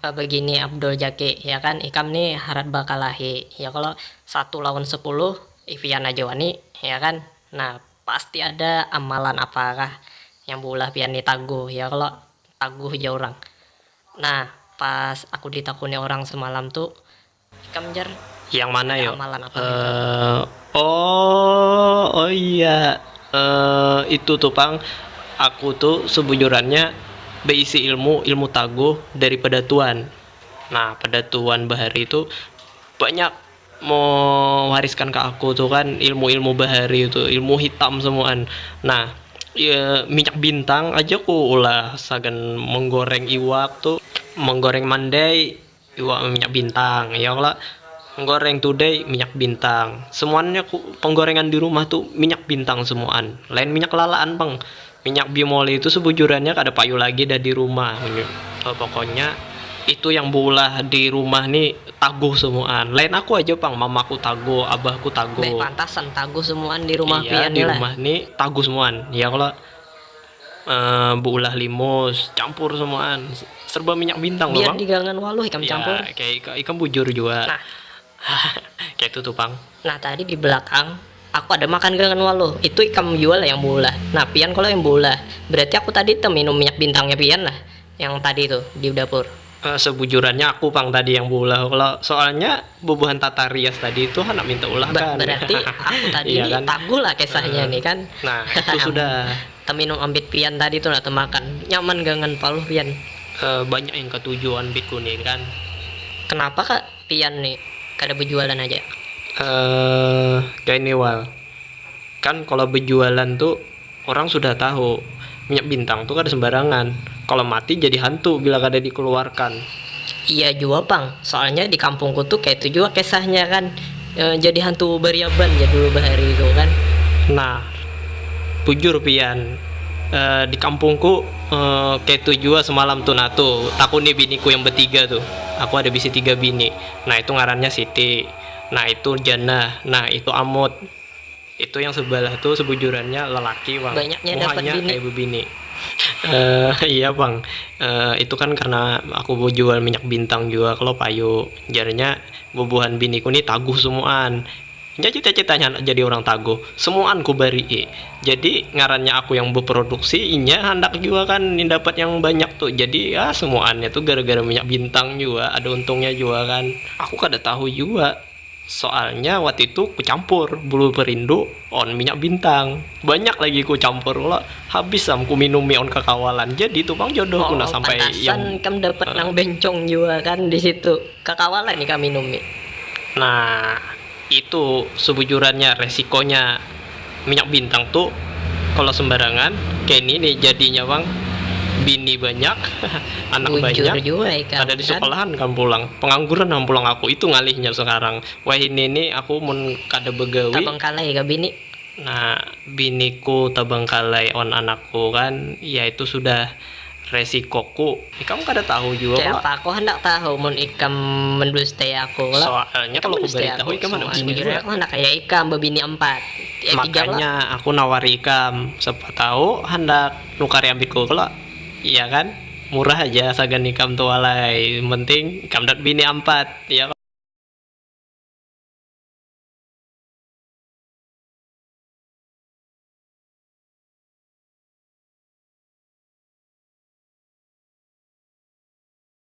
begini Abdul Jaki ya kan, ikam nih harat bakalahi ya, kalau 1 lawan 10 Ivian aja wani ya kan. Nah pasti ada amalan apakah yang bulah pian nih taguh ya, kalau taguh aja orang. Nah pas aku ditakuni orang semalam tuh, ikam jar Yang mana ada yuk? amalan apa gitu. Oh iya. Itu tuh Pang, aku tuh sebujurannya berisi ilmu ilmu taguh dari Pedatuan. Nah, Pedatuan Bahari itu banyak mau wariskan ke aku tuh kan ilmu-ilmu bahari itu, ilmu hitam semuaan. Nah, ya, minyak bintang aja ku ulah sagan menggoreng iwak tuh, menggoreng mandai iwak minyak bintang ya lah, menggoreng today minyak bintang semuanya ku penggorengan di rumah tuh minyak bintang semuaan, lain minyak lalaan Bang. Minyak bimoli itu sebujurannya kada payu lagi dah di rumah. Pokoknya itu yang bulah di rumah nih taguh semuaan, lain aku aja Bang, mamaku taguh, abahku Baik taguh. pantasan taguh semuaan di rumah Iya, pian di nih lah. rumah nih taguh semuaan ya kalau buulah limus campur semuaan serba minyak bintang loh Biar Bang. digangan waluh ikam Ya campur. kayak ikan bujur juga. Nah, Kayak itu tuh Bang. nah tadi di belakang aku ada makan gangan waluh, itu ikam jual yang bulah. Nah pian kalau yang bulah berarti aku tadi tuh minum minyak bintangnya pian lah, yang tadi tuh di dapur. Sebujurannya aku Pang tadi yang bulah, kalau soalnya bubuhan tata rias tadi itu anak minta ulah kan. Berarti aku tadi Iya nih kan. taguh lah kisahnya nih kan. Nah itu sudah Teminum ambit pian tadi tuh lah makan nyaman gangan paluh pian. banyak yang ketujuan bitku nih kan. Kenapa kak pian nih kada berjualan aja? Kayak ini Wal, kan kalau berjualan tuh orang sudah tahu minyak bintang tuh kada sembarangan, kalau mati jadi hantu bila kada dikeluarkan. Iya juga pang, soalnya di kampungku tuh kayak itu juga kisahnya kan. Jadi hantu beriaban ya dulu bahari itu kan. Nah bujur pian, di kampungku kayak itu juga semalam tuh. Nah tuh aku nih biniku yang bertiga tuh, aku ada bisi 3 bini. Nah itu ngarannya Siti, nah itu Jannah, nah itu Amut. Itu yang sebelah tuh sebujurannya lelaki Bang, Banyaknya dapat muhanya bini. kayak bebini. Iya Bang. Itu kan karena aku mau jual minyak bintang juga kalau payu, jadinya bubuhan biniku nih taguh semuaan. Jadi cita-citanya anak jadi orang taguh semuaan ku bari. Jadi ngarannya aku yang berproduksi inya hendak juga kan ini dapat yang banyak tuh, jadi ya semuanya tuh gara-gara minyak bintang juga ada untungnya juga kan. Aku kada tahu juga, soalnya waktu itu ku campur bulu perindu on minyak bintang, banyak lagi ku campur lah, habis sam ku minum on kekawalan. Jadi tuh Bang jodoh ku Oh, nah sampai pantasan yang kamu dapat nang bencong juga kan di situ. Kakawalan nih kami minum nih. nah itu sebujurannya resikonya minyak bintang tuh kalau sembarangan kayak ini nih jadinya Bang, bini banyak anak Bujur banyak, juga ikam ada di kan. sekolahan kan pulang pengangguran kan pulang. Aku itu ngalihnya sekarang, wah ini nih aku mun kada begawi. Tabang kalai ka bini. Nah biniku tabangkalai on anakku kan, ya itu sudah resikoku. Kamu kada tahu juga Kayak kok. apa? Aku hendak tahu mun ikam mendustai aku lah. Soalnya kalau aku beritahu ikam mana bisa juga. Aku hendak kayak ikam bebini 4. Ya 3 lah. Makanya aku nawari ikam, siapa tahu hendak nukari ambitku kalau iya kan, murah aja sagan ikam tuh walai, penting ikam dat bini 4 ya.